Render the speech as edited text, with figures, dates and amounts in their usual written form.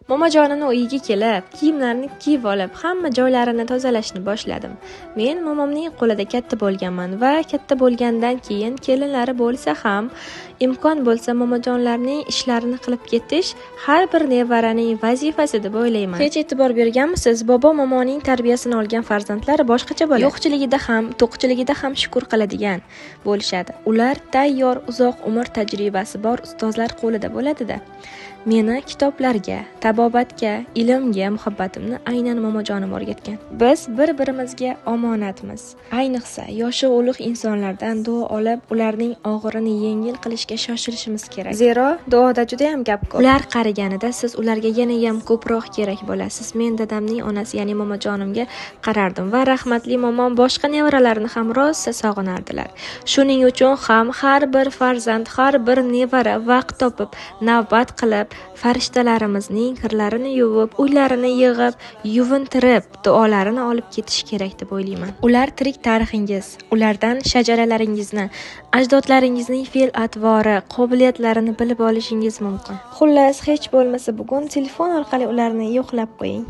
Momojonimni uyiga kelib, kiyimlarini kiyib olib, hamma joylarini tozalashni boshladim. Men momomning qo'lida katta bo'lganman va katta bo'lgandan keyin kelinlari bo'lsa ham imkon bo'lsa momojonlarning ishlarini qilib ketish har bir nevaraning vazifasi deb o'ylayman. Hech e'tibor berganmisiz? Bobo momoning tarbiyasini olgan farzandlari boshqacha bo'ladi. Yo'qchiligida ham, to'qchiligida ham shukr qiladigan bo'lishadi. Ular tayyor, uzoq umr tajribasi bor ustozlar qo'lida bo'ladi-da. Meni kitoblarga, tabobatga, ilmga muhabbatimni aynan momojonim o'rgatgan. Biz bir-birimizga omonatmiz. Ayniqsa yoshi ulug' insonlardan duo olib, ularning og'irini yengil qilishga shoshilishimiz kerak. Zero duoda juda ham gap ko'p. Ular qariganida siz ularga yana ham ko'proq kerak bo'lasiz. Men dadamning onasi, ya'ni momojonimga qarardim va rahmatli momom boshqa nevaralarini ham rosa sog'inardilar. Shuning uchun ham har bir farzand, har bir nevara vaqt topib, navbat qilib farishtalarimizning kirlarini yuvib, uylarini yig'ib, yuvintirib, duolarini olib ketish kerak deb o'ylayman. Ular tirik tarixingiz, ulardan shajaralaringizni, ajdodlaringizning fe'l-atvori, qobiliyatlarini bilib olishingiz mumkin. Xullas, hech bo'lmasa bugun telefon orqali ularni yo'qlab qo'ying.